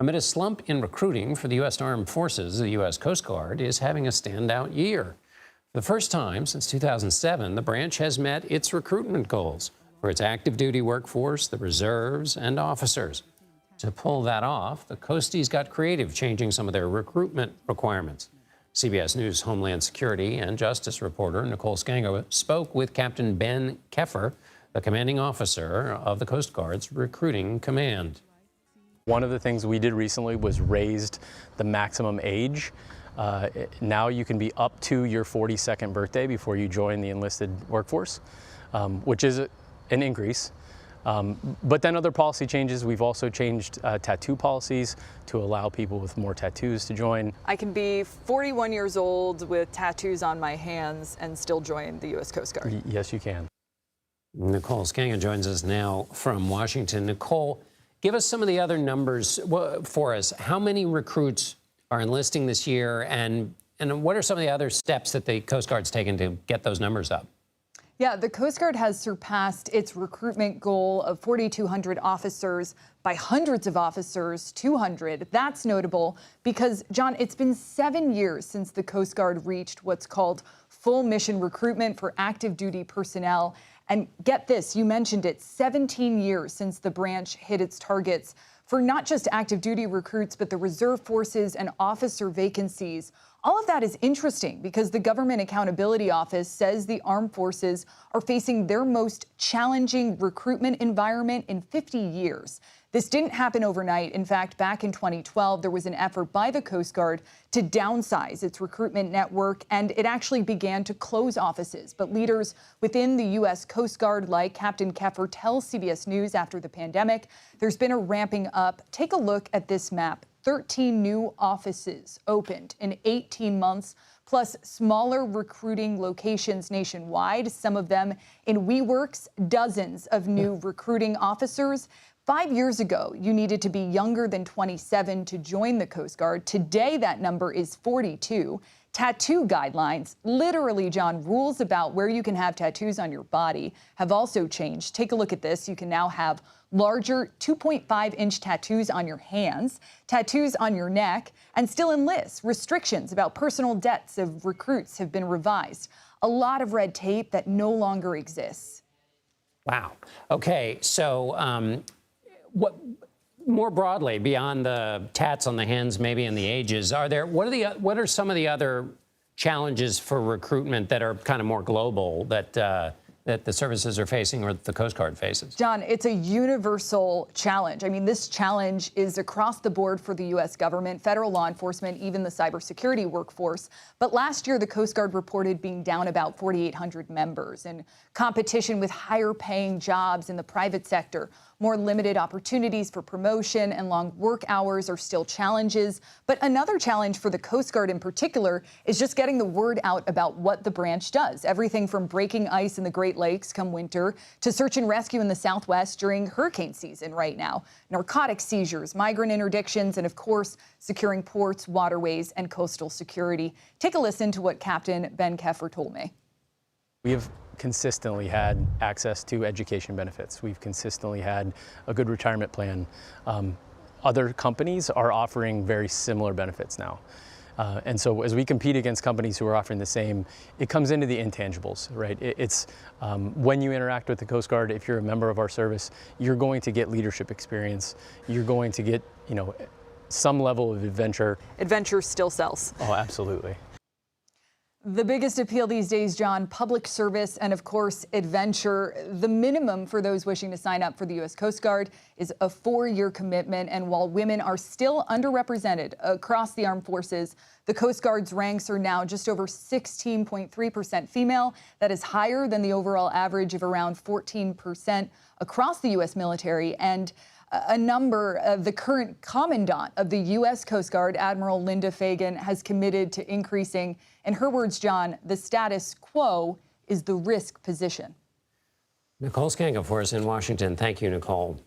Amid a slump in recruiting for the U.S. Armed Forces, the U.S. Coast Guard is having a standout year. For the first time since 2007, the branch has met its recruitment goals for its active duty workforce, the reserves, and officers. To pull that off, the Coasties got creative, changing some of their recruitment requirements. CBS News Homeland Security and Justice reporter Nicole Sganga spoke with Captain Ben Keffer, the commanding officer of the Coast Guard's recruiting command. One of the things we did recently was raised the maximum age. Now you can be up to your 42nd birthday before you join the enlisted workforce, which is an increase. But then other policy changes. We've also changed tattoo policies to allow people with more tattoos to join. I can be 41 years old with tattoos on my hands and still join the U.S. Coast Guard. Yes, you can. Nicole Sganga joins us now from Washington. Nicole, give us some of the other numbers for us. How many recruits are enlisting this year, and what are some of the other steps that the Coast Guard's taken to get those numbers up? Yeah, the Coast Guard has surpassed its recruitment goal of 4,200 officers by hundreds of officers, 200. That's notable because, John, it's been 7 years since the Coast Guard reached what's called full mission recruitment for active duty personnel. And get this, you mentioned it, 17 years since the branch hit its targets for not just active duty recruits, but the reserve forces and officer vacancies. All of that is interesting because the Government Accountability Office says the armed forces are facing their most challenging recruitment environment in 50 years. This didn't happen overnight. In fact, back in 2012, there was an effort by the Coast Guard to downsize its recruitment network, and it actually began to close offices. But leaders within the U.S. Coast Guard, like Captain Keffer, tell CBS News after the pandemic, there's been a ramping up. Take a look at this map. 13 new offices opened in 18 months, plus smaller recruiting locations nationwide, some of them in WeWorks, dozens of new recruiting officers. 5 years ago, you needed to be younger than 27 to join the Coast Guard. Today, that number is 42. Tattoo guidelines, literally, John, rules about where you can have tattoos on your body have also changed. Take a look at this. You can now have larger 2.5-inch tattoos on your hands, tattoos on your neck, and still enlist. Restrictions about personal debts of recruits have been revised. A lot of red tape that no longer exists. Wow. Okay, so what more broadly, beyond the tats on the hands, maybe, and the ages, what are some of the other challenges for recruitment that are kind of more global that the services are facing or the Coast Guard faces? John, it's a universal challenge. I mean, this challenge is across the board for the U.S. government, federal law enforcement, even the cybersecurity workforce. But last year, the Coast Guard reported being down about 4,800 members, and competition with higher paying jobs in the private sector. More limited opportunities for promotion and long work hours are still challenges. But another challenge for the Coast Guard in particular is just getting the word out about what the branch does. Everything from breaking ice in the Great Lakes come winter to search and rescue in the Southwest during hurricane season right now. Narcotic seizures, migrant interdictions, and of course, securing ports, waterways, and coastal security. Take a listen to what Captain Ben Keer told me. We have consistently had access to education benefits. We've consistently had a good retirement plan. Other companies are offering very similar benefits now. And so as we compete against companies who are offering the same, it comes into the intangibles, right? It's when you interact with the Coast Guard, if you're a member of our service, you're going to get leadership experience. You're going to get, some level of adventure. Adventure still sells. Oh, absolutely. The biggest appeal these days, John, public service and, of course, adventure. The minimum for those wishing to sign up for the U.S. Coast Guard is a 4-year commitment. And while women are still underrepresented across the armed forces, the Coast Guard's ranks are now just over 16.3% female. That is higher than the overall average of around 14% across the U.S. military. And a number of the current commandant of the U.S. Coast Guard, Admiral Linda Fagan, has committed to increasing, in her words, John, the status quo is the risk position. Nicole Sganga for us in Washington. Thank you, Nicole.